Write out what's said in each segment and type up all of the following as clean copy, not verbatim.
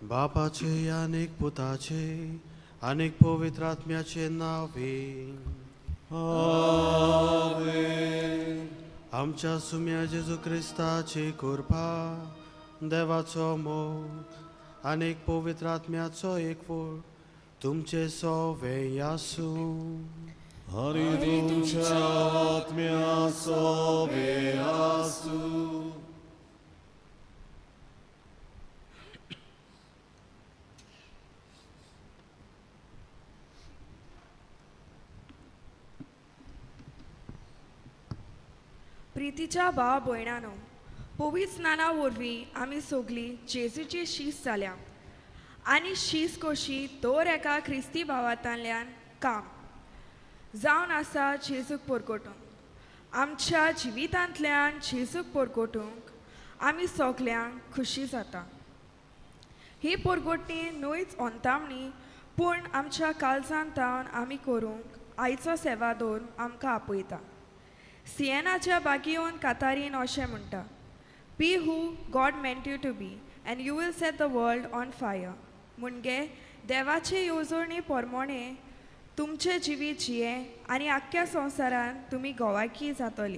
बापाचे अनेक पुताचे अनेक पवित्र आत्म्याचे नावे आमेन. आमच्या सुम्या जेजू ख्रिस्ताची कृपा देवाचो मोग अनेक पवित्र आत्म्याचो एकवट तुमचे सोवे आसूं आणि तुमच्या आत्म्याचो बी आसूं. प्रितीच्या भाव भयणानो, पवित्र स्नाना वरवीं आमी सगळीं जेजूची शीस जाल्या आनी शीस कशी दर एका ख्रिस्ती भावांतल्यान काम जावन आसा जेजूक परगटूंक. आमच्या जिवितांतल्यान जेजूक परगटूंक आमी सगल्यांक खुशी जाता. ही परगटणी न्हूच अंतामणी पूण आमच्या काळजांतावन आमी करूंक आयचो सेवादोर आमकां आपयता. सिएनाच्या बागीवन कातारीन अशें म्हणटा, be who God meant you to be and you will set the world on fire. म्हणजे देवाचे येवजणी पोरमोणे तुमचे जिवीत जिये आनी आख्ख्या संवसारान तुमी गोवाकी जातली.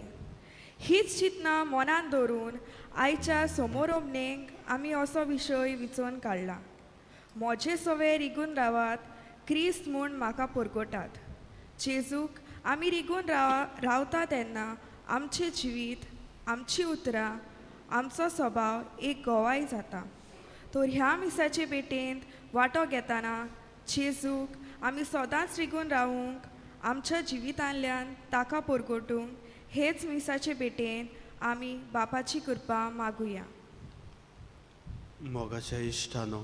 हीच चिंतना मनान दवरून आयच्या समोरोमणेक आमी असो विशय विचोवन काडला. म्हजे सवे रिगून रावात क्रिस्त म्हूण म्हाका परगटात. जेजूक आमी रिगून रावता तेन्ना आमचें जिवीत, आमची उतरां, आमचो स्वभाव एक गोवाय जाता. तर ह्या मिसाचे भेटेंत वांटो घेतना जेजूक आमी सदांच रिगून रावूंक, आमच्या जिवितांतल्यान ताका परगटूंक हेच मिसाचे भेटेन आमी बापाची कृपा मागुया. मोगाच्या इश्टानो,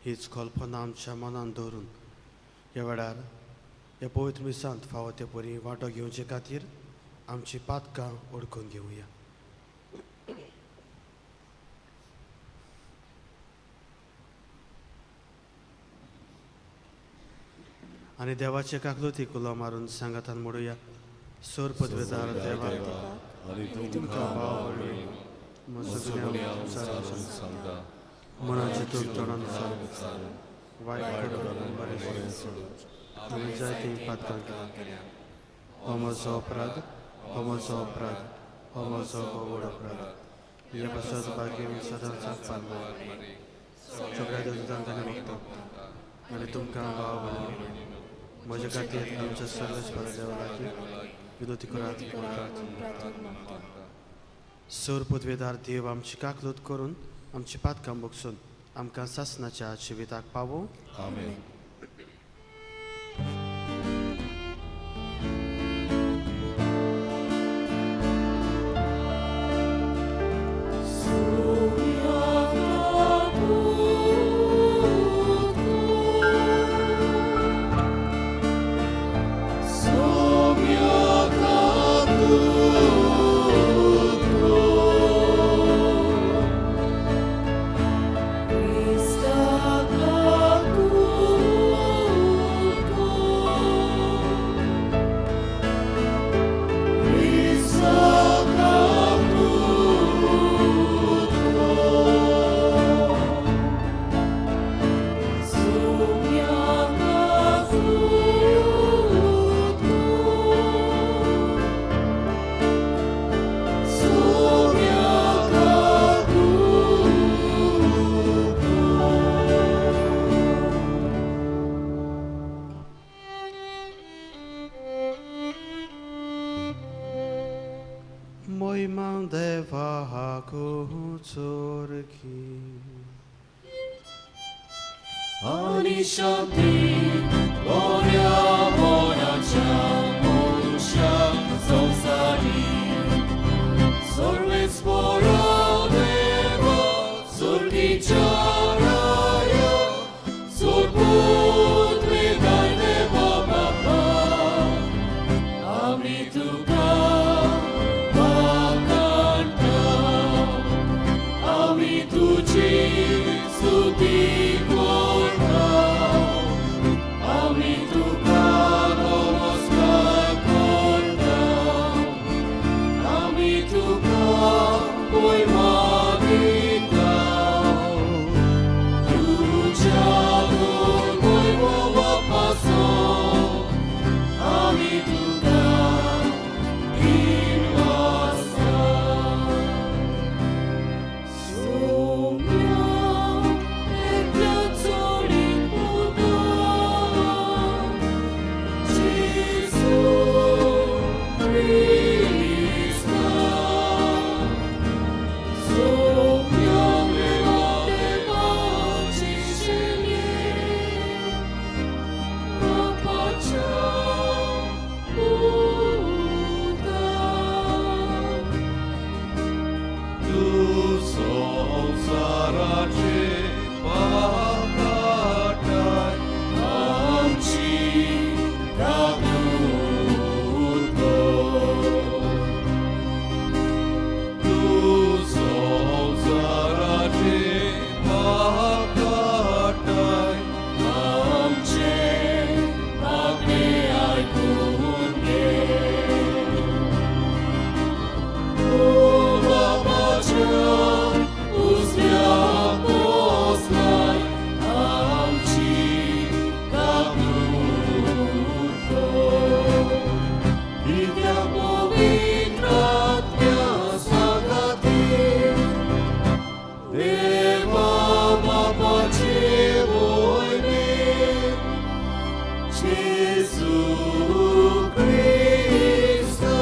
हीच कल्पना आमच्या मनान दवरून ह्या वेळार ह्या पवित्र मिसांत फावो ते परी वांटो घेवचे खातीर आमची पातकां ओळखून घेवया. आनी देवाचे काकलुती कुलो मारून सांगातान म्हणुया, सोर पदवेदार देवा आणि तुमकां बावळी मनाचे तुमचोणान वायट करून बरें आमी जायती पातकां केल्या. हो म्हजो अपराध, हो म्हजो अपराध, हो म्हजो व्हड अपराध. ह्या पासत बागेन सदांच पारलो सगळ्या देवतांक बघतो आनी तुमकां भाव भयणी म्हजे खातीर आमच्या सर्वेस्पर देवा लागीं विनोती करात. सोर पदवेदार देव आमची काकलूत करून आमची पातकां बगसून आमकां सासणाच्या जिविताक पावो. आमेन. Ani shanti, gloria monacia, monusia, sonsari. Sorve sporadeva, sorgi charaya, sorbut vedane baba. Amrituka, vakanta, amrituchi, suti. Jesu Christo,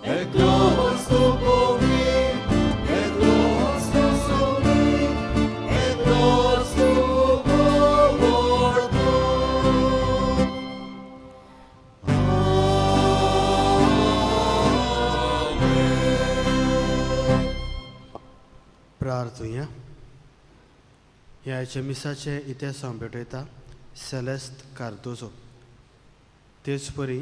et gloss tu povi, et gloss tu soli, et gloss tu povorto. प्रार्थूया. ह्या मिसाचे इतिहास हांव भेटयता Celeste Cardozo. तेच परी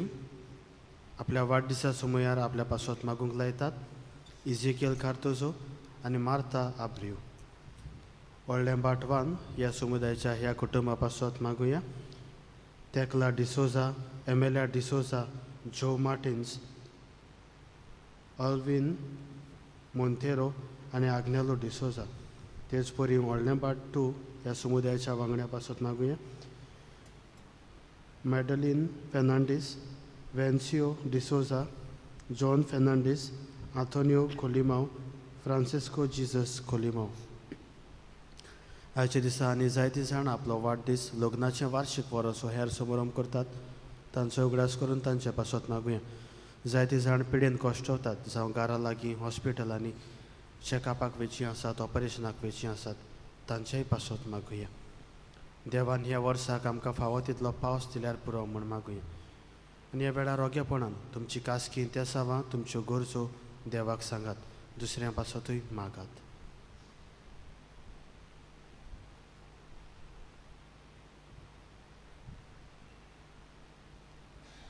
आपल्या वाडदिसा समयार आपल्या पासत मागूंक लायतात इजेकियल कार्दोजो आनी मार्ता आब्रियो. व्हडल्या बाटवान ह्या समुदायाच्या ह्या कुटुंबा पासत मागुया. तेकला डिसोजा, एमेलिया डिसोजा, जो मार्टिन्स, अल्विन मोंतेरो आनी आग्नेलो डिसोजा. तेच परी व्हडलें बाट 2 ह्या समुदायाच्या वांगड्या पासत मागुया. Madeline Fernandes, Vencio D'Souza, John Fernandes, Antonio Colimao, Francisco Jesus Colimao. आयच्या दिसा आनी जायतीं जाण आपलो वाडदीस लग्नाचें वार्षिक वरसो हेर समारंभ करतात. तांचो उगडास करून तांचे पासत मागुया. जायतीं जाण पिडेन कश्टवतात, जावं घरा लागीं हॉस्पिटलांनी चॅकअपाक वेचीं आसात, ऑपरेशनाक वेचीं आसात, तांचेय पासत मागुया. देवान ह्या वर्साक आमकां फावो तितलो पावस दिल्यार पुरो म्हूण मागुया. आनी ह्या वेळार रोगेपणान तुमची कासकी त्या सावां तुमच्यो गरजो देवाक सांगात, दुसऱ्या पासतूय मागात.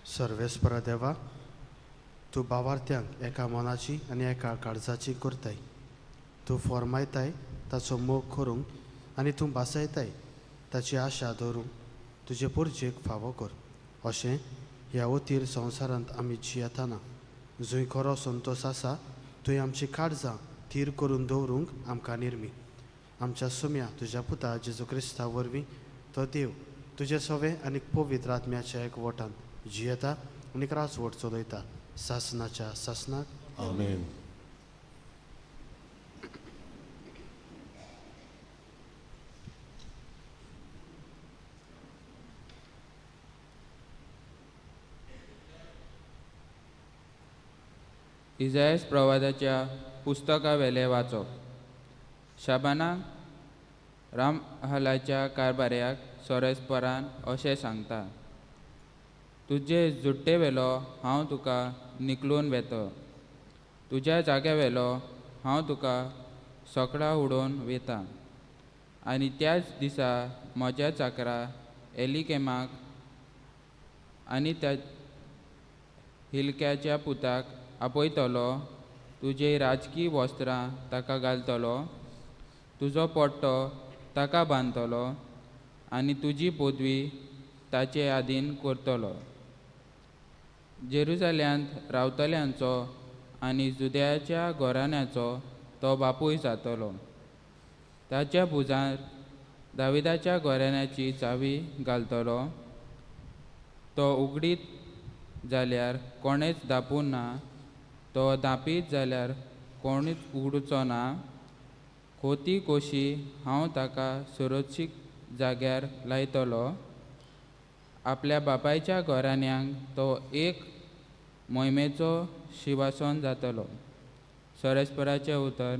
सर्वेस्परा देवा, तूं भावार्थ्यांक एका मनाची आनी एका काळजाची करताय. तूं फॉर्मायताय ताचो मोग करूंक आनी तूं भासायताय ताची आशा दवरूंक तुजे पुर्जेक फावो कर. अशें ह्या ओतीर संवसारांत आमी जियेताना जंय खरो संतोश आसा थंय आमची काळजां थीर करून दवरूंक आमकां निर्मी. आमच्या सुम्या तुज्या पुता जेजू क्रिस्ता वरवीं तो देव तुजे सवे आनी पवित्र आत्म्याच्या एकवटान जियेता आनी राजवट चलयता सासनाच्या सासनाक. आमेन. इजायास प्रवादाच्या पुस्तका वेले वाचप. शाबानाक रामहलाच्या कारभाऱ्याक सोरेस्परान अशें सांगता, तुजे जुट्टे वेलो हांव तुका निकलून वेतो, तुज्या जाग्या वेलो हांव तुका सोकडा उडोवन वेता. आनी त्याच दिसा म्हज्या चाकरा एलिकेमाक आनी त्या हिलक्याच्या पुताक आपयतलो, तुजे राजकी वस्त्रां ताका घालतलो, तुजो पोट्टो ताका बांदतलो आनी तुजी पदवी ताचे आदीन करतलो. जेरुजाल्यांत रावतल्यांचो आनी जुद्याच्या घोराण्याचो तो बापूय जातलो. ताच्या भुजार दाविदाच्या घोराण्याची चावी घालतलो. तो उगडीत जाल्यार कोणेच धापूं ना, तो धांपीत जाल्यार कोणूच उगडूचो ना. खोती कोशी हांव ताका सुरक्षीत जाग्यार लायतलो. आपल्या बापायच्या घोराण्यांक तो एक मोहिमेचो शिवासन जातलो. सोरेस्पराचें उतर.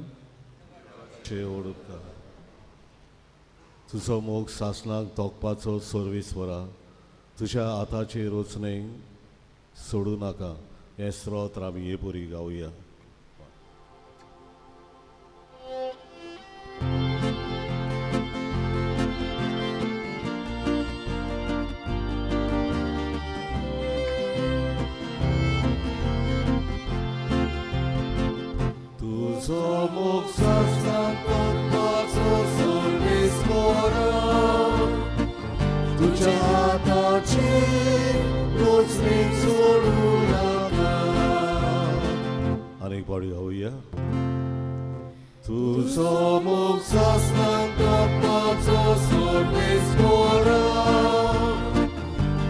तुजो मोग सासनाक तोकपाचो सर्वीस्वरा तुज्या हाताचे रचणेक सोडूं नाका. हें स्रोत आमी हे पुरी गावया. Tuzo mógł zasnąć pod mocą serwiswora, tudzia lata ci nocnik solunaka. अनेक पाडी गावया. Tuzo mógł zasnąć pod mocą serwiswora,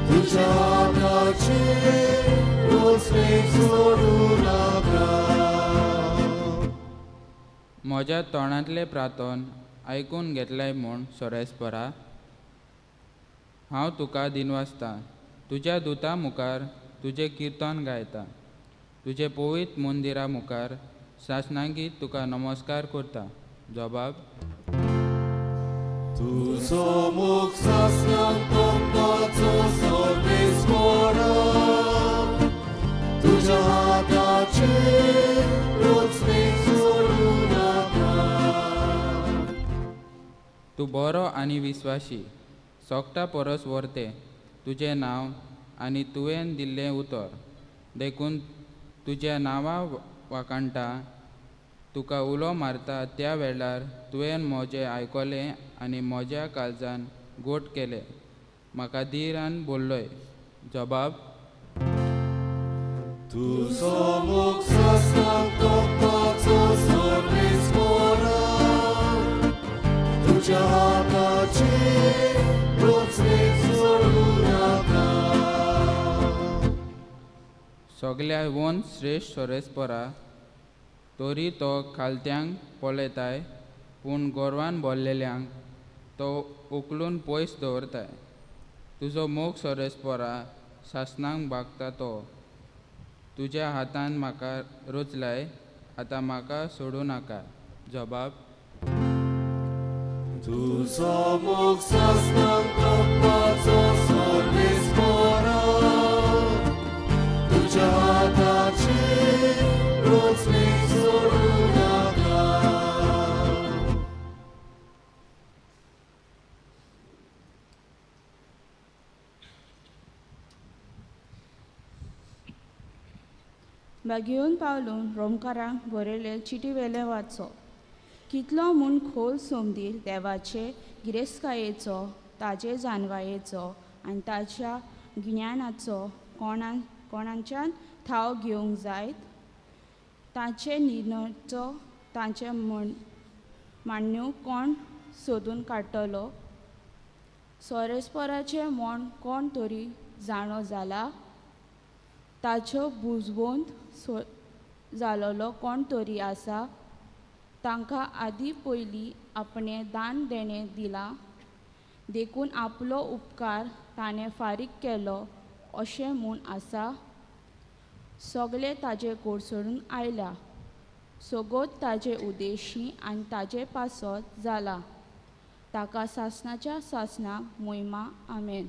tudzia lata ci nocnik solunaka. म्हज्या तोंडांतले प्रार्थन आयकून घेतलाय म्हूण सोरेस्परा. हांव तुका दिनवासता तुज्या दुता मुखार तुजें किर्तन गायता तुजे पवित्र मंदिरा मुखार सासणांगीत तुका नमस्कार करता. जबाब Tuzo mógł zastąpić serwis pora, Tuja hata cię ludzkich zorunaka. तूं बरो आनी विस्वाशी सोगटा परस व्हरते तुजें नांव आनी तुवें दिल्लें उतर देखून तुज्या नांवा वाकाणटा तुका उलो मारता त्या वेळार तुवें म्हजें आयकलें आनी म्हज्या काळजान गोट केलें म्हाका धीरान बोल्लोय. जबाब Tuzo mógł zastąpić serwis pora, Tuja hata cię ludzkich zorunaka. सगल्या वन श्रेश्ठ सोरेस्परा तोरी तो खालत्यांक पळयताय पूण गोरवान भरलेल्यांक तो उखलून पयस दवरताय. तुजो मोग सोरेस्परा सासणांक भागता तो तुज्या हातान म्हाका रुचलाय आतां म्हाका सोडूं नाका. जबाब Tuzo mógł zastąpić serwis pora, Tuja hata cię ludzkich zorunaka. बागेवन पावलून रोमकारांक बरयले चिटी वेले वाचो कितलो म्हूण खोल सोमदीर देवाचे गिरेस्तकायेचो ताजे जानवायेचो आनी ताच्या गिन्यानाचो कोणाच्यान थाव घेवंक जायत ताचे निर्णयचो तांचे मान्न्यो कोण सोदून काडटलो सोरेस्पराचें मोण कोण तरी जाणो जाला ताच्यो बुजवंत जालोलो कोण तरी आसा तांकां आदी पयलीं आपणें दान देणें दिलां देखून आपलो उपकार ताणें फारीक केलो अशें म्हूण आसा. सगळे ताजे कोडसडून आयल्या सोगोत ताजे उद्देशी आनी ताजे पासत जाला ताका सासणाच्या सासणाक मोहिमा आमेन.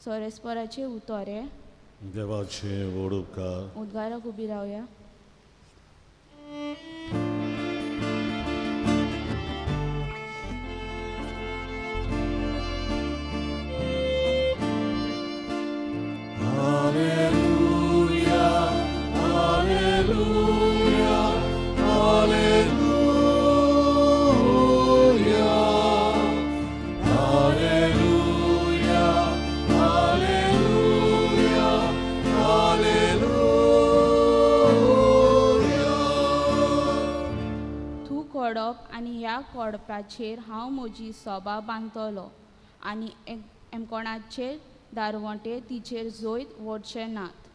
सोरेस्पराचे उतोरे देवाचे व्हड उपकार उद्गाराक उबी रावया. आनी ह्या कोडप्याचेर हांव म्हजी सोबा बांदतलो आनी एमकोणाचे दारवटे तिचेर जोयत वडचे नात.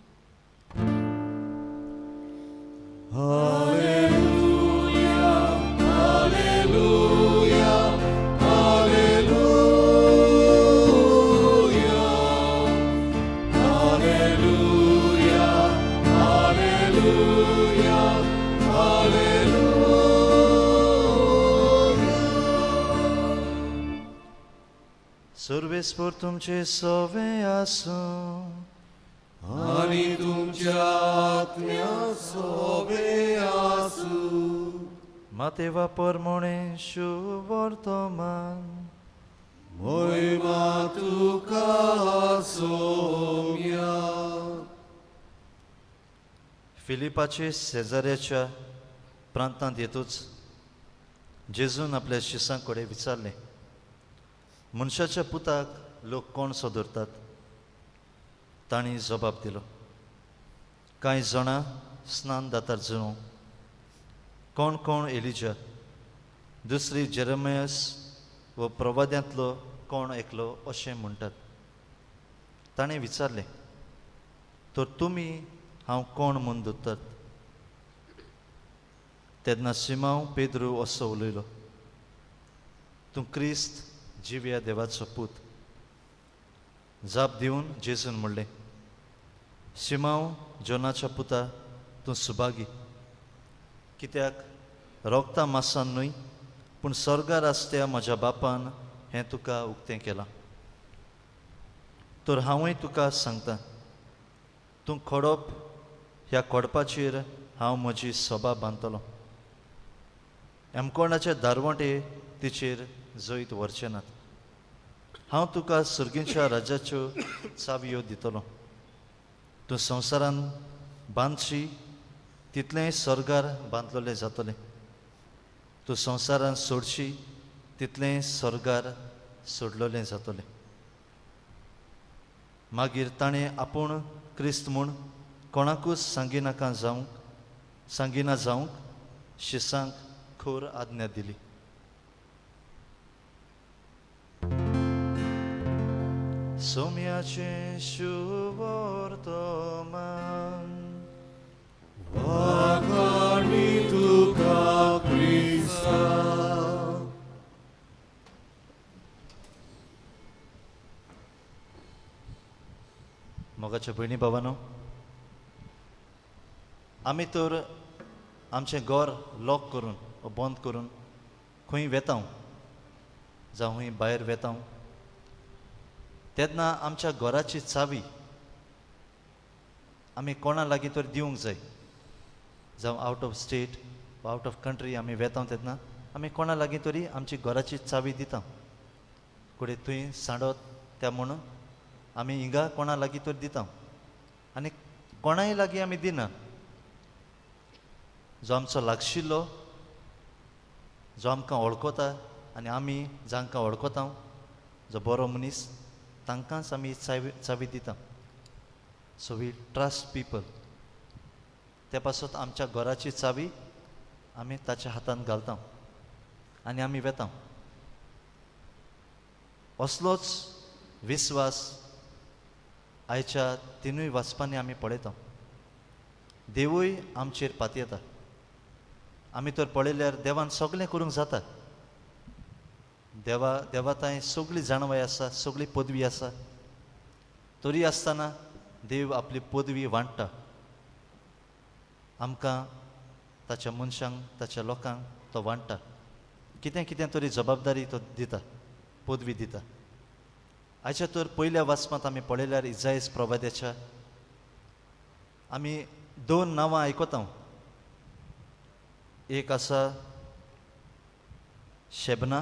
सर्वेस्पर तुमचे सोवे आसूं आनी तुमच्या आत्म्या सोबे आसूं. मातेवा परमोणे शुभ वर्तमान मोहिमा तुका सोम्या. फिलिपाचे शेजाऱ्याच्या प्रांतांत येतूच जेजून आपल्या शिसां कडेन विचारलें मनशाच्या पुताक लोक कोण सोदरतात. तांणी जबाब दिलो कांय जाणां स्नान दातार जणू कोण कोण एलिजा दुसरी जेरेमियास व प्रवाद्यांतलो कोण एकलो अशें म्हणटात. ताणें विचारलें तर तुमी हांव कोण म्हूण धरतात. तेन्ना सिमांव पेद्रू असो उलयलो तूं क्रिस्त जिव्या देवाचो पूत. जाप दिवन जेजून म्हणलें, शिमांव जोनाच्या पुता तूं सुभागी, कित्याक रोगता मासान न्हय पूण स्वर्गार आसत्या म्हज्या बापान हें तुका उक्तें केलां. तर हांवूय तुका सांगतां, तूं खोडप ह्या खोडपाचेर हांव म्हजी सोबा बांदतलों. एमकोणाचे दारवटे तिचेर जैत व्हरचे नात. हांव तुका सुर्गींच्या राज्याच्यो चावयो दितलों. तूं संवसारान बांदशी तितलें स्वर्गार बांदलोलें जातलें. तूं संवसारान सोडशी तितलें स्वर्गार सोडलोलें जातलें. मागीर ताणें आपूण क्रिस्त म्हूण कोणाकूच सांगिना जावंक शिसांक खोर आज्ञा दिली. सोम्याचें शुभ वर्तमान वाखाणी तुका क्रिस्ता. मोगाच्या भयणी भावांनो, आमी तर आमचें घर लॉक करून वा बंद करून खंय वेतां जावं खंय भायर वेतां, तेन्ना आमच्या घराची चावी आमी कोणा लागीं तर दिवंक जाय. जावं आवट ऑफ स्टेट वा आवट ऑफ कंट्री आमी वेतां तेन्ना आमी कोणा लागीं तरी आमची घराची चावी दिता. फुडें थंय सांडत त्या म्हणून आमी हिंगा कोणा लागीं तर दिता आनी कोणाय लागीं आमी दिना. जो आमचो लागशिल्लो, जो आमकां वळखता आनी आमी जांकां वळखता, जो बरो मनीस, तांकांच आमी चावी दिता. So we trust people. ते पासत आमच्या घराची चावी आमी ताच्या हातांत घालता आनी आमी वेता. असलोच विस्वास आयच्या तिनूय वाचपांनी आमी पळयता. देवूय आमचेर पातयेता. आमी तर पळयल्यार देवान सगळें करूंक जाता. देवा तांय सगळी जाणवाय आसा, सगळी पदवी आसा. तरी आसतना देव आपली पदवी वांटटा. आमकां ताच्या मनशांक, ताच्या लोकांक तो वांटटा. कितें कितें तरी जबाबदारी तो दिता, पदवी दिता. आयच्या तर पयल्या वाचपांत आमी पळयल्यार इजायस प्रवाद्याच्या आमी 2 नांवां आयकता. एक आसा शेबना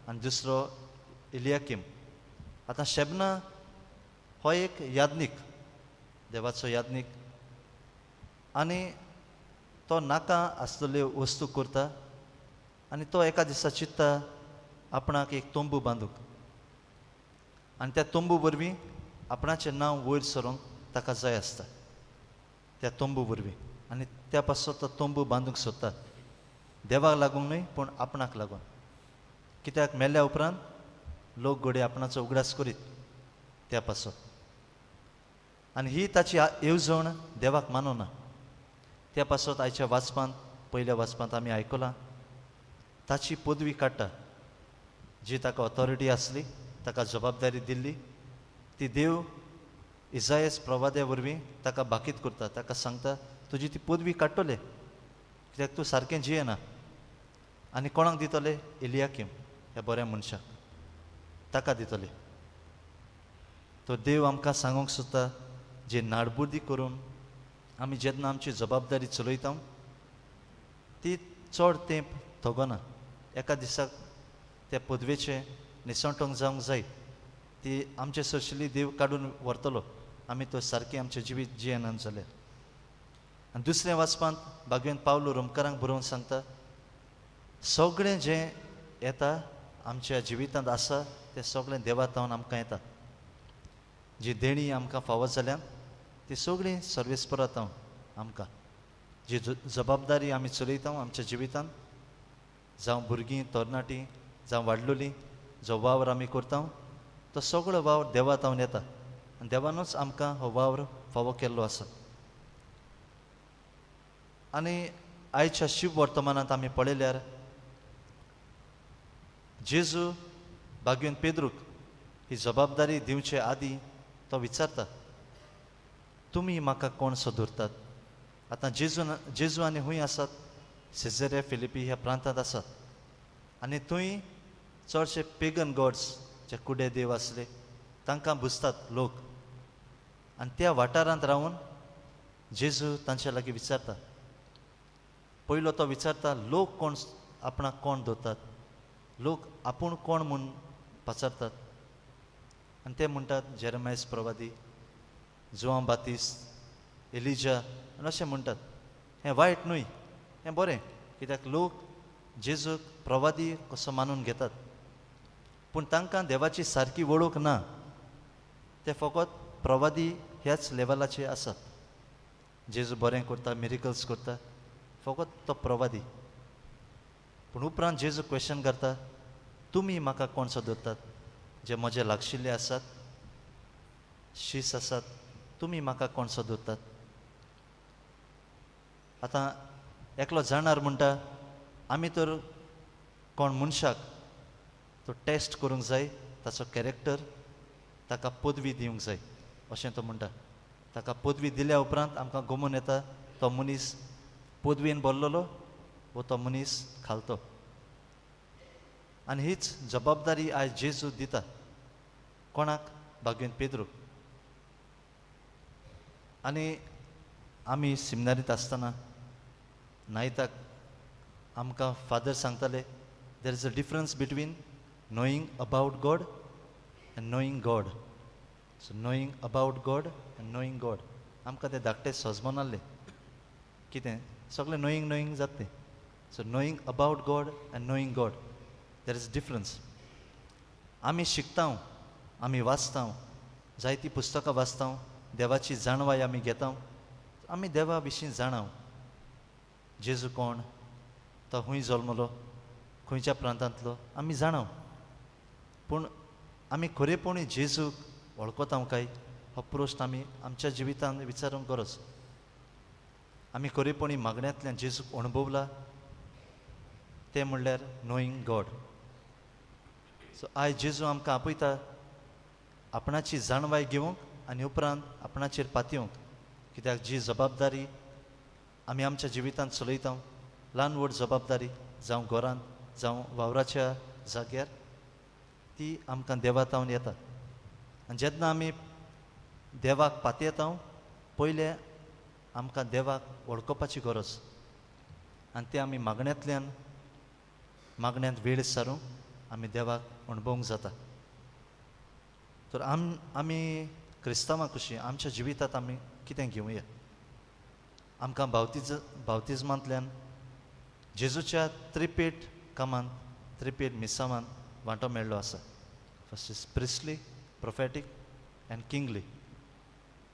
आनी दुसरो इलियाकीम. आतां शेबना हो एक यादनीक, देवाचो यादनीक, आनी तो नाका आसलेल्यो वस्तू करता आनी तो एका दिसा चित्ता आपणाक एक तोंबू बांदूंक. आनी त्या तोंबू वरवीं आपणाचें नांव वयर सरोंक ताका जाय आसता त्या तोंबू वरवीं. आनी त्या पासत तो तोंबू बांदूंक सोदता. देवाक लागूंक न्हय पूण आपणाक लागून. कित्याक मेल्ल्या उपरांत लोक घोडे आपणाचो उगडास करीत त्या पासत. आनी ही ताची येवजण देवाक मानना. त्या पासत आयच्या वाचपांत, पयल्या वाचपांत आमी आयकलां, ताची पदवी काडटा. जी ताका ऑथॉरिटी आसली, ताका जबाबदारी दिल्ली, ती देव इजायस प्रवाद्या वरवीं ताका बाकीत करता. ताका सांगता, तुजी ती पदवी काडटले कित्याक तूं सारकें जियेना. आनी कोणाक दितले? इलियाकीम ह्या बऱ्या मनशाक ताका दितले. तो देव आमकां सांगूंक सोदता, जे नाडबुर्दी करून आमी जेन्ना आमची जबाबदारी चलयता ती चड तेंप थगना. एका दिसाक त्या पदवेचें निसंटोंक जावंक जाय. ती आमचे सरशिल्ली देव काडून व्हरतलो आमी तो सारकें आमचें जिवीत जियेनात जाल्यार. आनी दुसरें वाचपांत भागवेंत पावलो रोमकारांक बरोवन सांगता, सगळें जें येता आमच्या जिवितांत आसा तें सगळें देवातावन आमकां येता. जी देणी आमकां फावो जाल्यान ती सगळीं सर्वेस्परातावन आमकां. जी जबाबदारी आमी चलयता आमच्या जिवितांत, जावं भुरगीं तरणाटीं जावं वाडलोलीं, जो वावर आमी करता तो सगळो वावर देवातावन येता. आनी देवानूच आमकां हो वावर फावो केल्लो आसा. आनी आयच्या शिव वर्तमानांत आमी पळयल्यार जेजू भागवेंत पेद्रूक ही जबाबदारी दिवचे आदीं तो विचारता तुमी म्हाका कोण सोदुरतात. आतां जेजू आनी हूंय आसात, सिझेरिया फिलिपी ह्या प्रांतांत आसात, आनी थंय चडशे पेगन गॉड्स जे कुडे देव आसले तांकां बुजतात लोक. आनी त्या वाठारांत रावन जेजू तांचे लागीं विचारता. पयलो तो विचारता लोक कोण आपणाक कोण धरतात, लोक आपूण कोण म्हूण पचारतात. आनी ते म्हणटात जेरेमायस प्रवादी, जुआंव बातिस्त, एलिजा आनी अशें म्हणटात. हें वायट न्हय, हें बरें, कित्याक लोक जेजूक प्रवादी कसो मानून घेतात. पूण तांकां देवाची सारकी वळख ना. ते फकत प्रवादी ह्याच लेवलाचे आसात. जेजू बरें करता, मिरेकल्स करता, फकत तो प्रवादी. पूण उपरांत जेजू क्वेश्चन करता तुमी म्हाका कोण सोदतात, जे म्हजे लागशिल्ले आसात, शीस आसात, तुमी म्हाका कोण सोदतात. आतां एकलो जाणार म्हणटा आमी तर कोण मनशाक तो टेस्ट करूंक जाय, ताचो कॅरेक्टर, ताका पदवी दिवंक जाय अशें तो म्हणटा. ताका पदवी दिल्या उपरांत आमकां गमून येता तो मनीस पदवेन भरलेलो वो तो मनीस खालतो. आनी हीच जबाबदारी आयज जेजू दिता कोणाक, भाग्यवन पेद्रूक. आनी आमी सिमिनारींत आसतना नायताक आमकां फादर सांगताले there is a difference between knowing about God end knowing God. So knowing about God end knowing God आमकां ते धाकटे सजमोन आहले, कितें सगळें नोईंग जाता तें. So knowing about God end knowing God there is difference. आमी शिकता, आमी वाचता, जायतीं पुस्तकां वाचता, देवाची जाणवाय आमी घेता, आमी देवा विशीं जाणाव. जेजू कोण, तो हूंय जल्मलो, खंयच्या प्रांतांतलो आमी जाणाव. पूण आमी खरेपणी जेजूक वळखता काय हो प्रश्न आमी आमच्या जिवितांत विचारूंक गरज. आमी खरेपणी मागण्यांतल्यान जेजूक अणभवला तें म्हणल्यार नोईंग गॉड. सो आयज जेजू आमकां आपयता आपणाची जाणवाय घेवंक आनी उपरांत आपणाचेर पातयेवंक. कित्याक जी जबाबदारी आमी आमच्या जिवितांत चलयता, ल्हान व्हड जबाबदारी, जावं घरांत जावं वावराच्या जाग्यार, ती आमकां देवातावन येता. आनी जेन्ना आमी देवाक पातयेता पयले आमकां देवाक वळखुपाची गरज. आनी ते आमी मागण्यांत वेळ सारूंक आमी देवाक अणभवूंक जाता. तर आमी क्रिस्तांवां कशीं आमच्या जिवितांत आमी कितें घेवया. आमकां बावतिजमांतल्यान जेजूच्या त्रिपेट कामांत, त्रिपेट मिसामांत वांटो मेळ्ळो आसा. First is priestly, prophetic and kingly.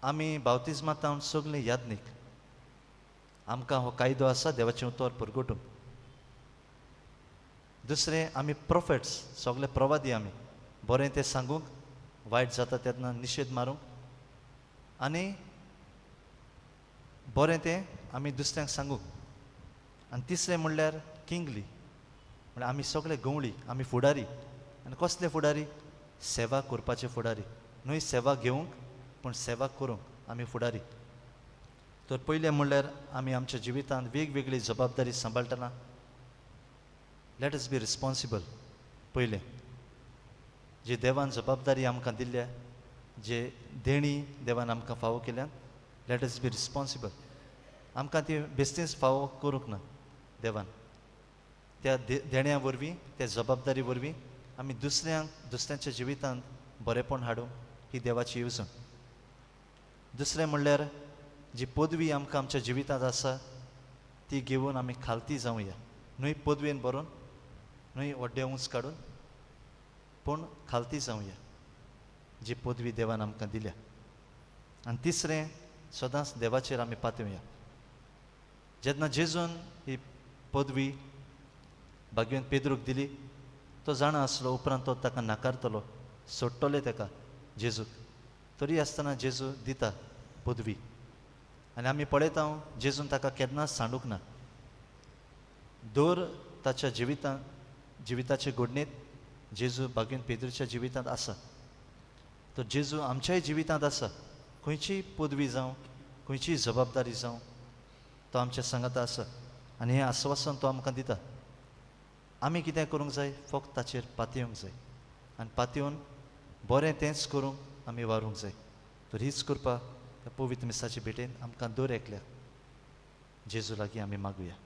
आमी बावतिजमांत सगलीं यादनीक. आमकां हो कायदो आसा देवाचें उतर परगटूंक. दुसरें आमी प्रोफेट्स, सगळे प्रवादी आमी, बरें तें सांगूंक, वायट जाता तेन्ना निशेध मारूंक, आनी बरें तें आमी दुसऱ्यांक सांगूंक. आनी तिसरें म्हणल्यार किंगली, म्हणल्यार आमी सगळे गवळी, आमी फुडारी. आनी कसले फुडारी? सेवा करपाचे फुडारी. न्हय सेवा घेवंक, पूण सेवा करूंक आमी फुडारी. तर पयलें म्हणल्यार आमी आमच्या जिवितांत वेगवेगळी जबाबदारी सांबाळटना लेट अस बी रिस्पॉन्सिबल. पयलें जी देवान जबाबदारी आमकां दिल्या, जे देणी देवान आमकां फावो केल्यान, लेट अस बी रिस्पॉन्सिबल. आमकां ती बेस्तीच फावो करूंक ना देवान. त्या देण्या वरवीं, त्या जबाबदारी वरवीं आमी दुसऱ्यांच्या जिवितांत बरेपण हाडूंक ही देवाची येवजण. दुसरें म्हणल्यार जी पदवी आमकां आमच्या जिवितांत आसा ती घेवन आमी खालती जावया. न्हय पदवेन बरोवन, न्हय व्हडले उंच काडून, पूण खालती जावया जी पदवी देवान आमकां दिल्या. आनी तिसरें सदांच देवाचेर आमी पातुया. जेन्ना जेजून ही पदवी भाग्यवन पेद्रूक दिली, तो जाणा आसलो उपरांत तो ताका नाकारतलो, सोडटले ताका जेजूक. तरी आसतना जेजू दिता पदवी. आनी आमी पळयता जेजून ताका केन्नाच सांडूंक ना. दर ताच्या जिविताचे घडणेंत जेजू भाग्यवन पेद्रूच्या जिवितांत आसा. तो जेजू आमच्याय जिवितांत आसा. खंयचीय पदवी जावं, खंयचीय जबाबदारी जावं, तो आमच्या सांगात आसा आनी हें आस्वासन तो आमकां दिता. आमी कितें करूंक जाय? फक्त ताचेर पातयेवंक जाय आनी पातयेवन बरें तेंच करूंक आमी वारूंक जाय. तर हीच कृपा ह्या पवित्र मिसाचे भेटेन आमकां दर एकल्याक जेजू लागीं आमी मागुया.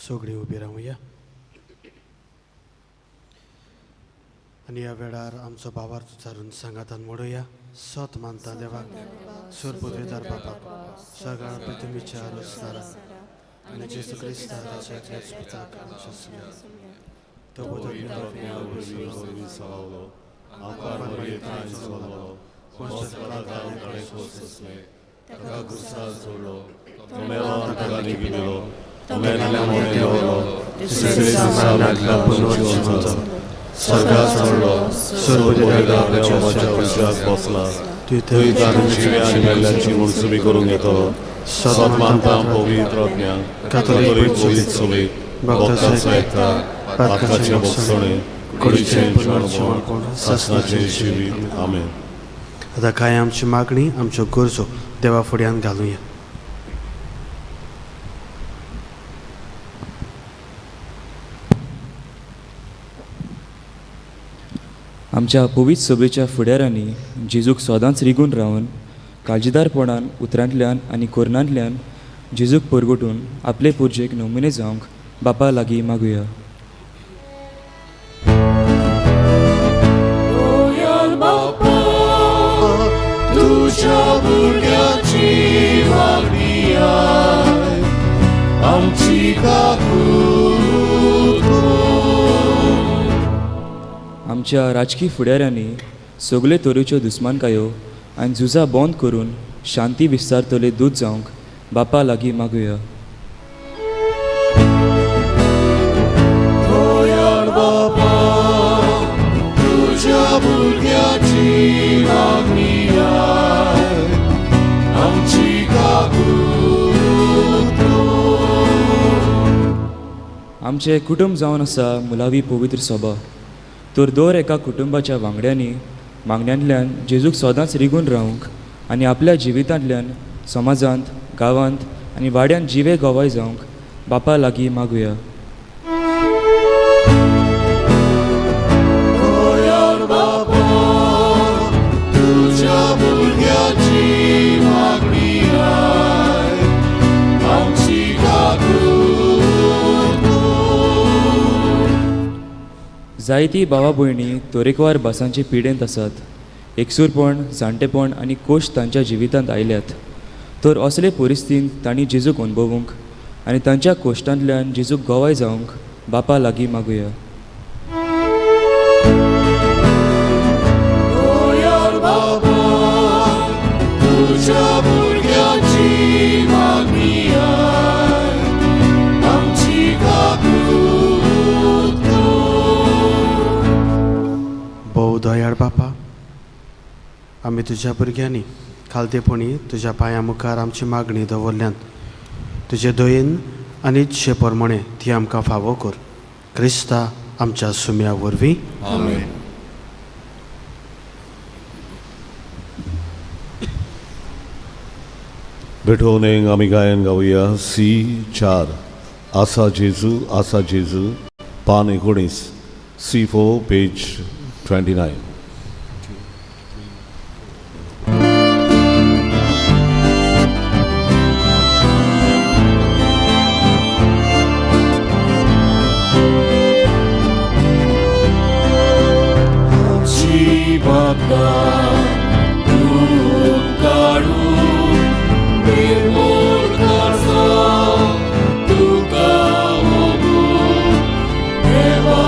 सगळीं उबी रावया. आनी ह्या वेळार आमचो भावार्थ उच्चारून सांगातान म्हणुया. सत मानता देवाक, सुरपुत्रीदार बापाक, सगळ्या पृथ्वीच्या अरुस्तारा आनी जेजू क्रिस्ता ताच्या एकल्याच पुताक आमच्या सुम्या. तो बसला थंय तांची आनी मेल्ल्यांची मुळसुबी करूंक येतलो. सतमानता पवित्रज्ञाक कातोलीक पवित्र चलयत भक्तांचो एकता पातकाचे भोगसणे कुडीचें जीवन सासणाचें जिवीत. आमेन. आतां कांय आमची मागणी, आमच्यो गरजो देवा फुड्यान घालुया. आमच्या पवित्र सभेच्या फुडाऱ्यांनी जेजूक सदांच रिगून रावन काळजीदारपणान उतरांतल्यान आनी कोरणांतल्यान जेजूक परगटून आपले पुर्जेक नमुने जावंक बापा लागीं मागुया. तुझ्या भुरग्याची मागणी आय, आमची आमच्या राजकीय फुडाऱ्यांनी सगळे तरेच्यो दुस्मानकायो आनी झुजां बंद करून शांती विस्तारतले दूत जावंक बापा लागीं मागुया. तुझ्या भुरग्याची मागणी आय, आमची आमचे कुटुंब जावन आसा मुलावी पवित्र सभा. तर दर एका कुटुंबाच्या वांगड्यांनी मागण्यांतल्यान जेजूक सदांच रिगून रावंक आनी आपल्या जिवितांतल्यान समाजांत, गांवांत आनी वाड्यान जिवे गोवाय जावंक बापा लागीं मागुया. तुझ्या भुरग्याची मागणी आय, आमची जायतीं भावा भयणी तरेकवार भासांचे पिडेंत आसात. एकसूरपण, जाणटेपण आनी कोश्ट तांच्या जिवितांत आयल्यात. तर असले परिस्थितींत तांणी जेजूक अणभवूंक आनी तांच्या कोश्टांतल्यान जेजूक गोवाय जावंक बापा लागीं मागुया. तुझ्या भुरग्याची मागणी आय, आमची भोव दयाळ बापा, आमी तुज्या भुरग्यांनी खालतेपणी तुज्या पांया मुखार आमची मागणी दवरल्यान तुजे दयेन आनी इच्छे प्रमाणे ती आमकां फावो कर. क्रिस्ता आमच्या सुम्या वरवीं. आमेन. बेठोवनेक आमी गायन गावया. C4 आसा जेजू, आसा जेजू, पान 19, C4 पेज 29. Dewa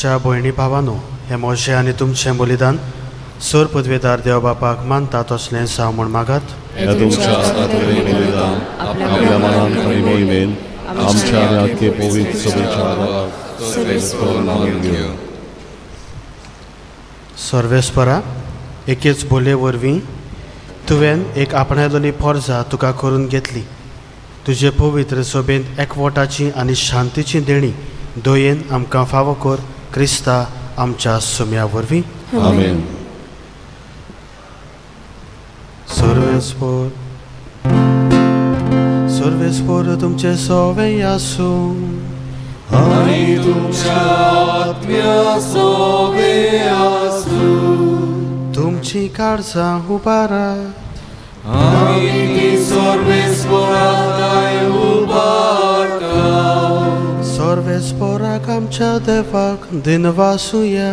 मोठच्या भयणी भावानो, हे मोशे आनी तुमचें बलिदान सोर पदवेदार देवबापाक मानता तसलें जावं म्हूण मागात. या तुमच्या आत्मदेव बलिदान आपल्या मनान खरी मोहिमेन आमच्या आनी आख्खे पवित्र सभेच्या आदाराक सर्वेस्पर मानून घेवं. सर्वेस्परा, एकेच बोले वरवीं तुवें एक आपणायलोली फॉर्जा तुका करून घेतली. तुजे पवित्र सभेंत एकवटाची आनी शांतीची देणी दोयेन आमकां फावो कर, क्रिस्ता आमच्या सुम्या वरवीं. आमेन. सर्वेस्पर सर्वेस्पर तुमचे सोवे आसूं आनी तुमच्या आत्म्या सोबे आसूं. तुमची काळजां उबारात. आमी ती सर्वेस्पराताय उबारता. सर्वेस्पराक आमच्या देवाक दिनवासुया.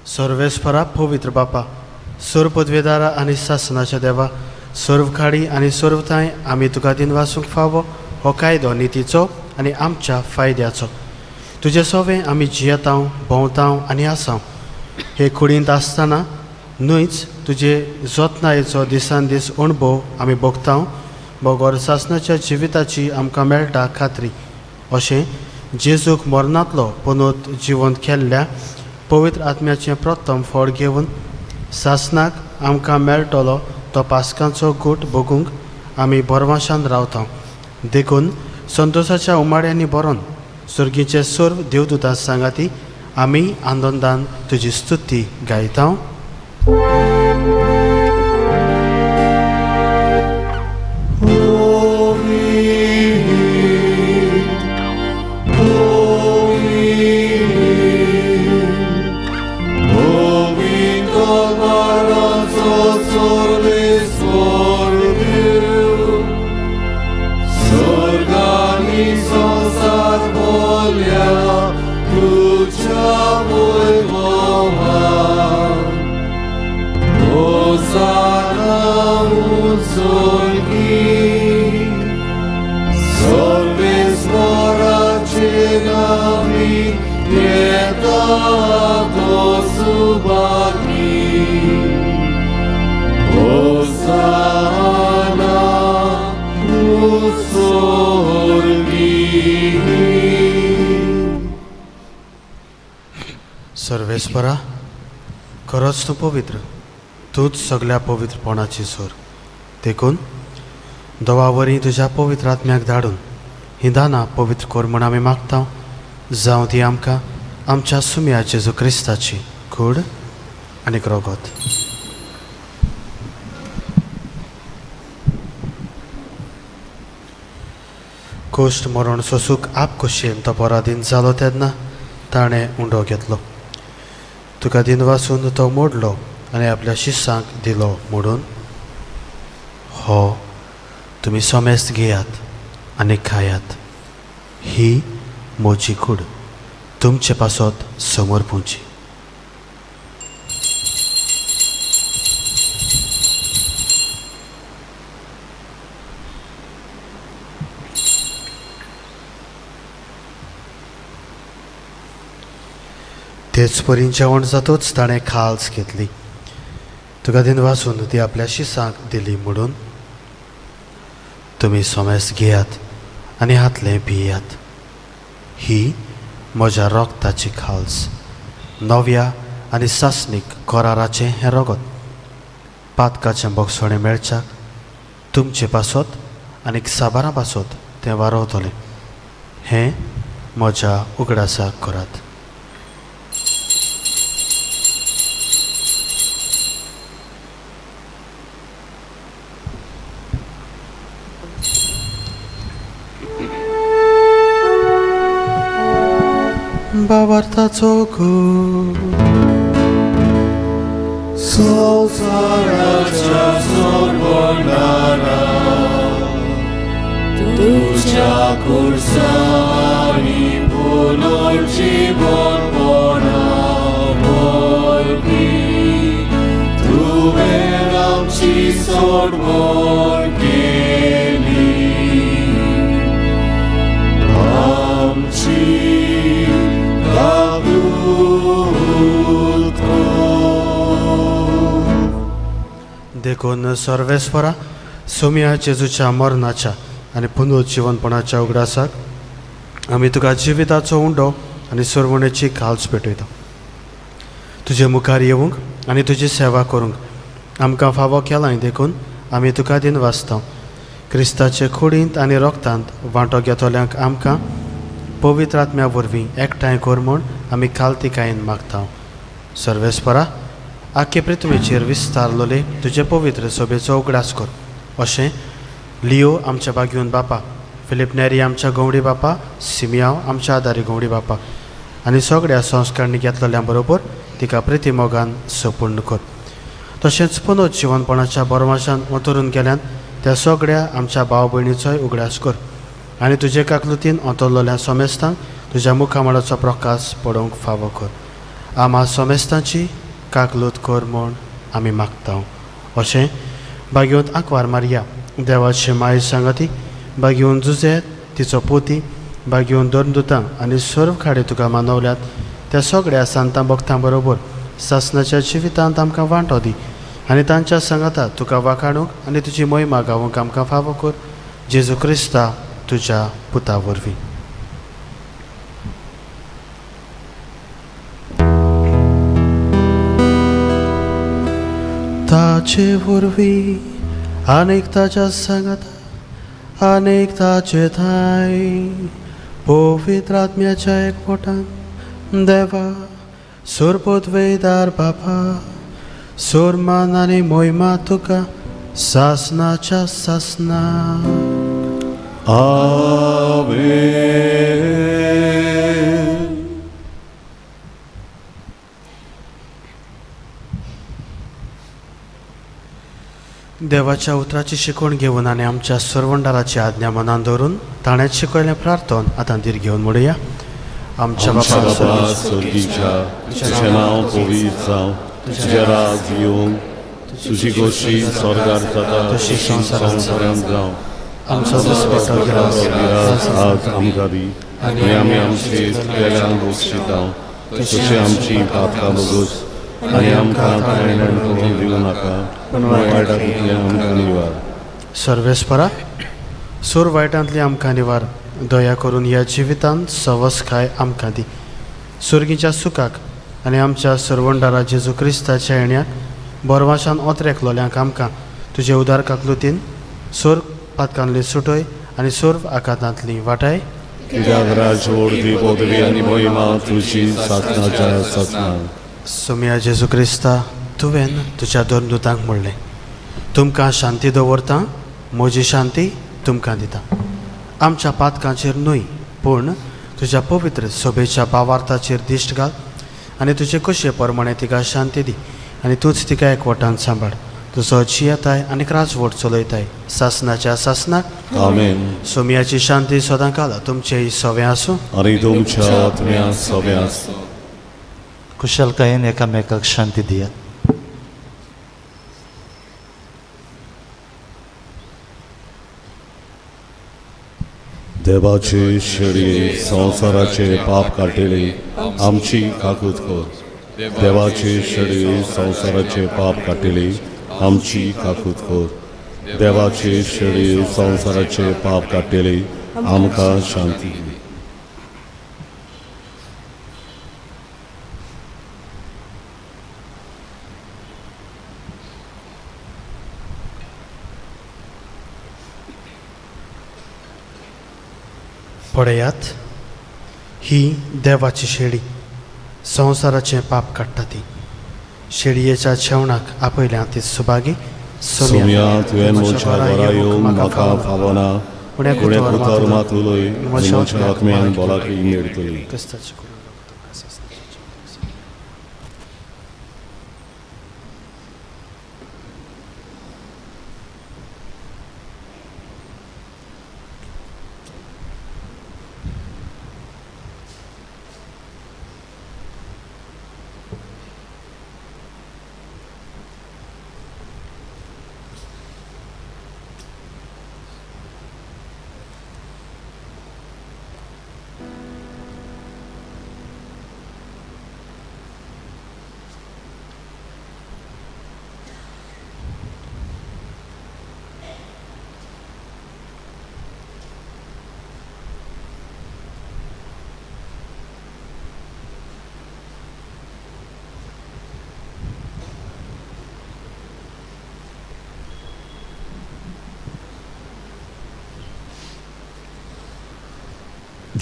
सर्वेस्परा पवित्र बापा, सर्व पदवेदारा आनी शासनाच्या देवा, सर्व खाडी आनी सर्वताय आमी तुका दिनवासूंक फावो हो कायदो नितीचो आनी आमच्या फायद्याचो. तुजे सोवें आमी जियेतांव, भोंवतांव आनी आसांव. हे कुडींत आसतना न्हूच तुजे जतनायेचो दिसान दीस अणभव आमी भोगतांव. बोगोर शासनाच्या जिविताची आमकां मेळटा खात्री. अशें जेजूक मरणांतलो पुनूत जिवंत केल्ल्या पवित्र आत्म्याचें प्रथम फळ घेवन शासनाक आमकां मेळटलो तो पास्कांचो गूट भोगूंक आमी बरवाशान रावता. देखून संतोशाच्या उमाड्यांनी बरोवन सुर्गीचे सर्व देवदूतां सांगाती आमी आनंदान तुजी स्तुती गायता. सर्वेस्परा, खरोच तूं पवित्र, तूंच सगळ्या पवित्रपणाची सोर. देखून दोवावरी तुज्या पवित्र आत्म्याक धाडून ही दानां पवित्र कोर म्हूण आमी मागता. जावं ती आमकां आमच्या सुम्या जेजू क्रिस्ताची कूड आनी रगत. कोश्ट मरण सोसूक आप खोशयेन तो पराधीन जालो तेन्ना ताणें उंडो घेतलो. तुका दिन वाचून तो मोडलो आनी आपल्या शिश्यांक दिलो मोडून. हो तुमी सोमेस्त घेयात आनी खायात. ही म्हजी कूड तुमचे पासत समोर पुंची. तेच परी जेवण जातूच ताणें खाल्स घेतली. तुका दिन वाचून ती आपल्या शिश्यांक दिली म्हणून. तुमी सोमेस घेयात आनी हातलें भियात. ही म्हज्या रोगताची खाल्स, नव्या आनी सासणीक कराराचें हें रगत. पातकाचें बोगसोणें मेळच्याक तुमचे पासत आनीक साबारां पासत तें वारवतलें. हें म्हज्या उगडासाक करात. बाबार्थाचो खूब संसाराच्या सोडवणारा तुझ्या कुर्सानी पुनर्जीवनपणा बोलकी तुवें आमची सोडवण केली. देखून सर्वेस्परा सोम्या जेजूच्या मरणाच्या आनी पुनरुज्जीवनपणाच्या उगडासाक आमी तुका जिविताचो उंडो आनी सुरवणेची काल्स पेटयता. तुजे मुखार येवंक आनी तुजी सेवा करूंक आमकां फावो केलाय देखून आमी तुका दिन वाचता. क्रिस्ताचे कुडींत आनी रोगतांत वांटो घेतोल्यांक आमकां पवित्र आत्म्या वरवीं एकठांय कर म्हूण आमी काल्तिकायेन मागता. सर्वेस्परा आख्खे पृथ्वीचेर विस्तारलोले तुजे पवित्र सोबेचो उगडास कर. अशें लियो आमच्या बागयून बापा, फिलिप नेरी आमच्या गवडी बापा, सिमियांव आमच्या आदारी गवडी बापा आनी सगळ्या संस्कारणी घेतलेल्या बरोबर तिका प्रितीमोगान सपूर्ण कर. तशेंच पुनरुज्जीवनपणाच्या बरमाशान उतरून गेल्यान त्या सगळ्या आमच्या भाव भयणीचोय उगडास कर आनी तुजे काकलुतीन ओतरलोल्या सोमेस्तांक तुज्या मुखामळाचो प्रकाश पडोवंक फावो कर. आम्हा सोमेस्तांची काकलूत कर म्हूण आमी मागता. अशें बागयोंत आंकवार मारिया देवाचे माय सांगाती, बागयोन जुजे तिचो पोती, बागयोन दोरदुतां आनी सर्व खाडे तुका मानवल्यात त्या सगळ्या सांतां भक्तां बरोबर सासणाच्या जिवितांत आमकां वांटो दी आनी तांच्या सांगाताक तुका वाखाणूंक आनी तुजी मोहिमा गावूंक आमकां फावो कर. जेजू क्रिस्ता तुज्या पुता वरवीं. ताचे वरवीं आनीक ताच्या सांगाता आनीक ताचे थाय पवित्र आत्म्याच्या एकवटान देवा सोरपोत वेदार बापा सोरमान आनी मोहिमा तुका सासनाच्या सासना. आमेन. देवाच्या उतराची शिकवण घेवन आनी आमच्या सर्वंडाराची आज्ञा मनान दवरून ताणेंच शिकयलें प्रार्थन आतां दीर घेवन म्हणुया. आमच्या बापा स्वर्गीच्या तुजें नांव पवित्र जावं, तुजें राज येवं, तुजी गोशी स्वर्गार जाता तशी संवसारांत जावं. आमचो दिसपट्टो गिरास आज आमकां दी आनी आमी आमची केल्यांक दोशिता तशी आमची पातकां बगूस आनी आमकां कांयण करून दिवं नाका पूण वायटांतल्यान आमकां निवार. सर्वेस्परा सूर वायटांतली आमकां निवार. दया करून ह्या जिवितांत सवस्काय आमकां दी. सुर्गीच्या सुखाक आनी आमच्या सर्वंडारा जेजू क्रिस्ताच्या येण्याक बरवाशान ओतरेकलोल्यांक आमकां तुजे उदार काकलुतीन सूर पातकांतली सुटय आनी सुर्व आकांतांतली वाटाय. कित्याक राजवडती पदवी आनी मोहिमा तुजी सासणाच्या सासना. सोम्या जेजू क्रिस्ता तुवें तुज्या दोन दुतांक म्हणलें, तुमकां शांती दवरता, म्हजी शांती तुमकां दिता. आमच्या पातकांचेर न्हय पूण तुज्या पवित्र सोबेच्या भावार्थाचेर दिश्ट घाल आनी तुजे कशे प्रमाणे तिका शांती दी आनी तूंच तिका एकवटान सांबाळ. तुजो जियेताय आनी राजवट चलयताय सासनाच्या सासनाक. आमेन. सोम्याची शांती सदां काल तुमचेय सोवें आसूं आनी तुमच्या आत्म्या सोबे आसूं. कुशलकायेन एकामेकाक शांती दियात. देवाचे शेडये संवसाराचे पाप काटिले आमची काकूत कर. देवाचे शेडये संवसाराचे पाप काटिले आमची काकूत कर. देवाचे शेडये संवसाराचे पाप काटिले आमकां शांती दी. पळयात, ही देवाची शेळी संवसाराचें पाप काडटा ती. शेळयेच्या जेवणाक आपयल्या ती सुभागी. सोम्या तुवें म्हज्या घरा येवंक म्हाका फावना पूण उतर मात उलय म्हज्या आत्म्यान भलायकी मेळटली. क्रिस्ताची कुडींत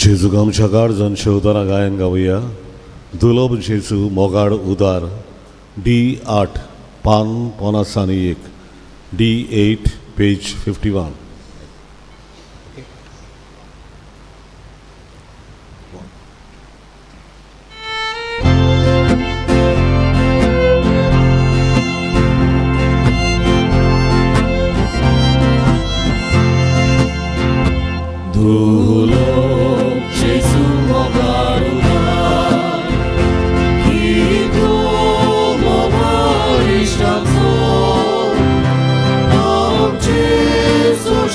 जेजूक आमच्या काळजान शेवताना गायन गावया. दुर्लभ जेजू मोगाड उदार D8 पान 51 D8 पेज 51. Jesus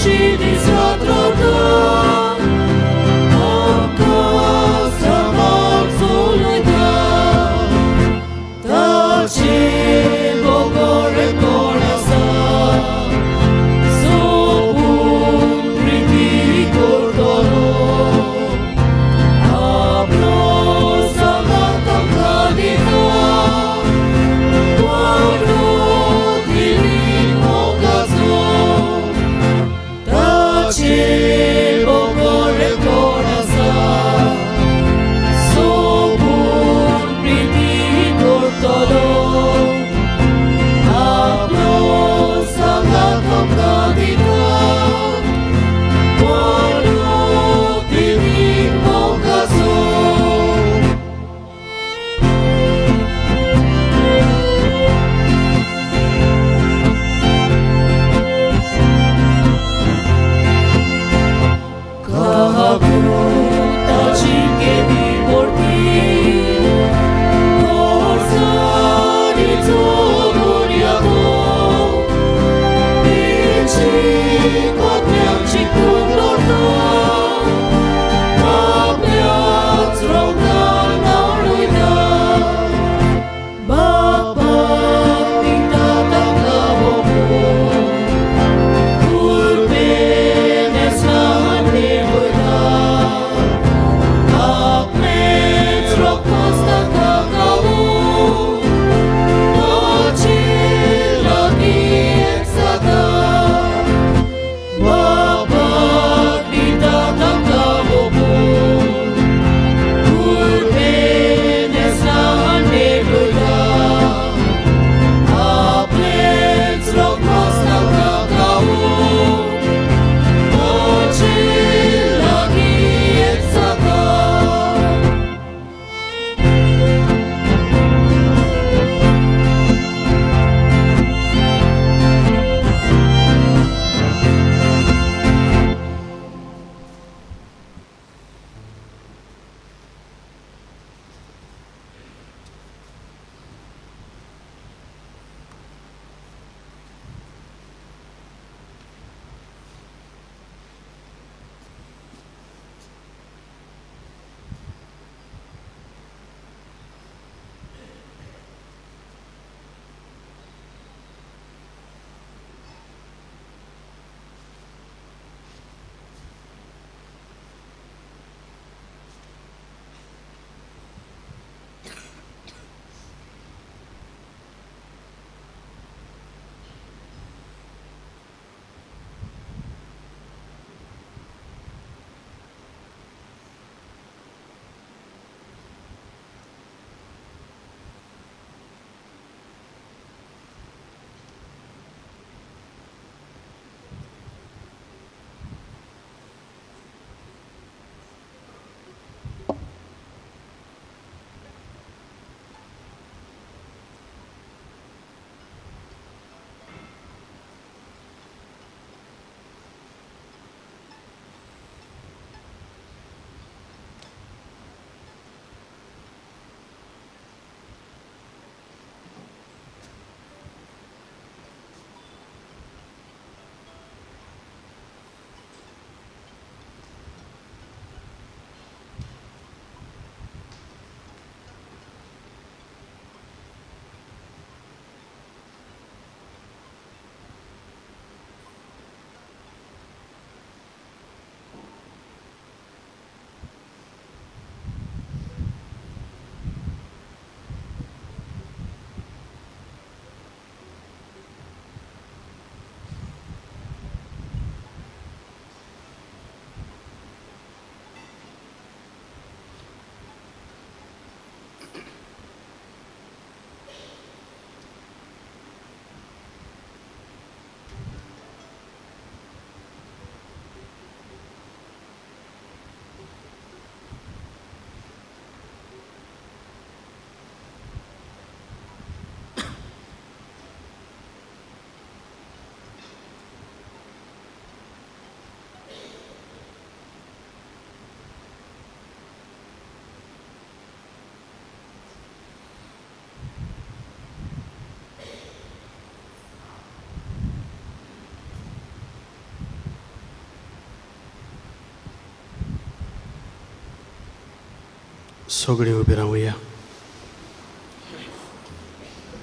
सगळीं उबी रावुया.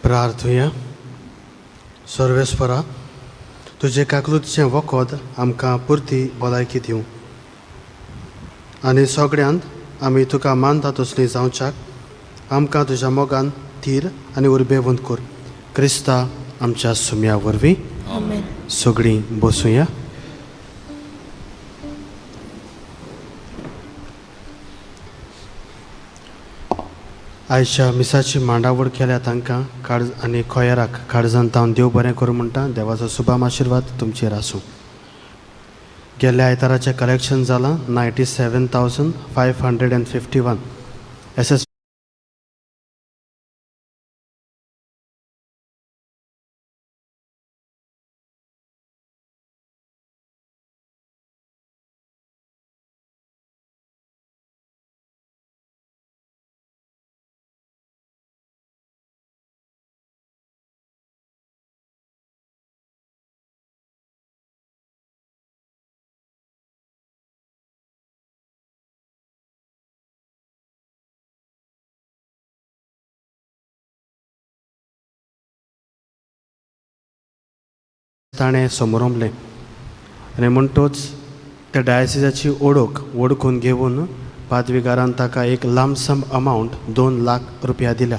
प्रार्थुया. सर्वेस्परा, तुजे काकलुतचें वखद आमकां पुर्ती भलायकी दिवं आनी सगळ्यांत आमी तुका मानता तसलीं जावच्याक आमकां तुज्या मोगान थीर आनी उर्बेवंत कर. क्रिस्ता आमच्या सुम्या वरवीं. सगळीं बसूया. आयच्या मिसाची मांडावळ केल्या तांकां आनी खोयराक काळजान तावन देव बरें करूं म्हणटा. देवाचो सुभाम आशिर्वाद तुमचेर आसूं. गेल्ल्या आयताराचें कलेक्शन जालां 97,551. SS ताणें समोरंबलें आनी म्हणटूच त्या डायसिसाची ओळखून घेवन पादविकारान ताका एक लांबसम अमावंट 2 लाख रुपया दिल्या.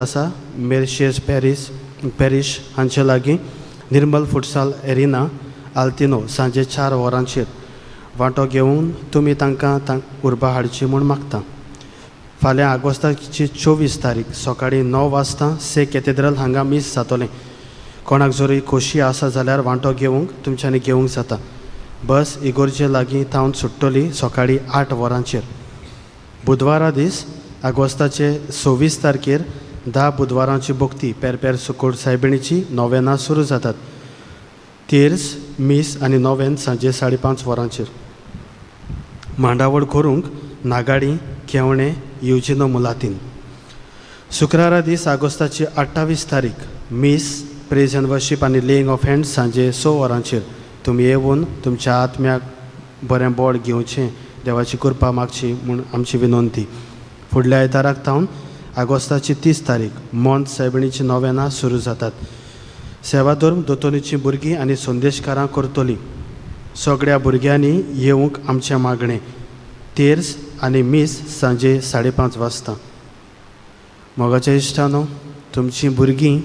आसा मेर्शेस पॅरीश हांचे लागीं निर्मल फुटसाल एरिना आल्तिनो सांजे 4 वरांचेर वांटो घेवन तुमी तांकां उर्बा हाडची म्हूण मागता. फाल्यां आगोस्ताची 24 तारीख सकाळीं 9 वाजता से कॅथेड्रल हांगा मीस जातोलें. कोणाक जरी खोशी आसा जाल्यार वांटो घेवंक तुमच्यांनी घेवंक जाता. बस इगोर्जे लागीं थावन सुट्टली सकाळीं 8 वरांचेर. बुधवारा दीस आगोस्ताचे 26 तारखेर 10 बुधवारांची भोक्ती पेरपेर सुकोड सायबिणीची नोवेनां सुरू जातात. तिर्स मीस आनी नोवेन सांजे 5:30 वरांचेर. मांडावळ करूंक नागाडी केवणे युजिनो मुलातीन. शुक्रारा दीस आगोस्ताची 28 तारीख मीस प्रेज एंड वर्शीप आनी लेईंग ऑफ हँड्स सांजे 6 वरांचेर. तुमी येवन तुमच्या आत्म्याक बरें बोड घेवचें देवाची कृपा मागची म्हूण आमची विनंती. फुडल्या आयताराक थावन आगोस्ताची 30 तारीख मोंत सायबिणीची नोवेनां सुरू जातात. सेवाधर्म दोतोलीची भुरगीं आनी संदेशकारां करतलीं. सगळ्या भुरग्यांनी येवंक आमचें मागणें. तेर्स आनी मीस सांजे 5:30 वाजता. मोगाच्या इश्टानो, तुमचीं भुरगीं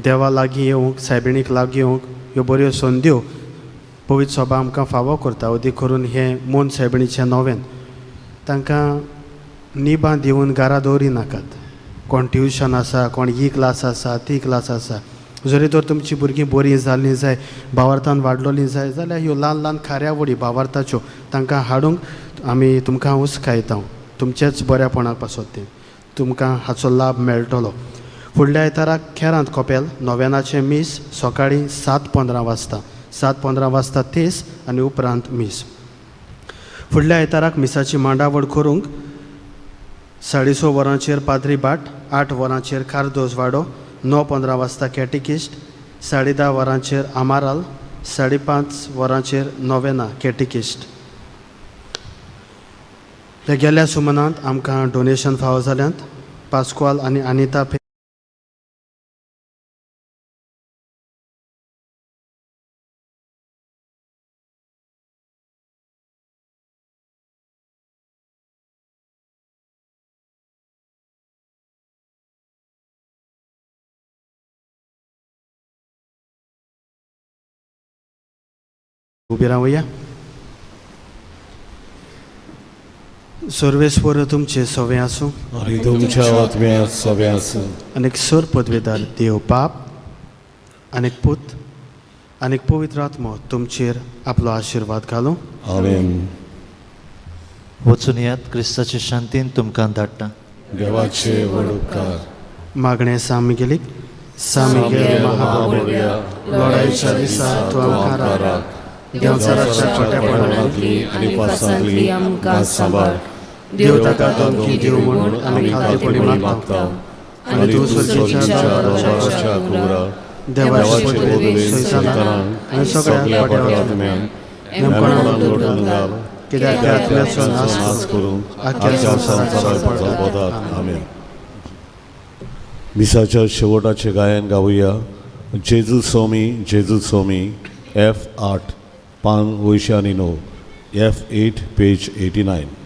देवा लागीं येवंक सायबिणीक लागीं येवंक ह्यो बऱ्यो संद्यो पवित्र सभा आमकां फावो करता. अदी करून हें मोन सायबिणीचें नोवेन तांकां निबां दिवन घरा दवरी नाकात. कोण ट्युशन आसा, कोण ही क्लास आसा, ती क्लास आसा. जरी तर तुमचीं भुरगीं बरीं जाल्लीं जाय, भावार्थान वाडलोलीं जाय जाल्यार ह्यो ल्हान ल्हान कार्यावळी भावार्थाच्यो तांकां हाडूंक आमी तुमकां हुस्कायता. तुमचेच बऱ्यापणाक पासत तें तुमकां हाचो लाभ मेळटलो. फुडल्या आयताराक खेरांत कोपेल नोवेनाचें मीस सकाळीं 7:15 वाजता. 7:15 वाजता तेस आनी उपरांत मीस. फुडल्या आयताराक मिसाची मांडावळ करूंक 6:30 वरांचेर पाद्री बाट, 8 वरांचेर कारदोस वाडो, 9:15 वाजता कॅटिकिस्ट, 10:30 वरांचेर आमाराल, 5:30 वरांचेर नोवेना कॅटिकिस्ट. ह्या गेल्या सुमनांत आमकां डोनेशन फावो जाल्यांत पास्कवाल आनी अनिता उबे राहूया. सर्वेस्वर तुमचे सवे आसूं आणि तुमच्या आत्म्यात सवे आसूं. अनेक सर पदवेदार देव बाप अनेक पूत अनेक पवित्र आत्मो तुमचेर आपलो आशीर्वाद घालूं. आमेन. वचून यात क्रिस्ताचे शांतीन तुमकां धाडटा. देवाचे व्हड उपकार. मागणे सामगेलीक सामगे महाबाबुया लोडायच्या दिसा तूं आमकां राख. देवचाराच्या छोट्यापणांतली आणि पासांतली आमकां सांबाळ. देव ताका धमकी दिव म्हणून आमी खालतेपणी मागता. आनी तूं सर्गीच्या दरबाराच्या कुबरा देवाचे पदवे सैतानाक आनी सगळ्या पड्यावांतम्यान नेमपणान लोटून घाल. कित्याक त्या आत्म्याचो नाश करून आख्या संवसाराचो पडटा. आमेन. मिसाच्या शेवटाचे गायन गावुया. जेजू सोमी F8 पान वैशानी 9 F8 पेज 89.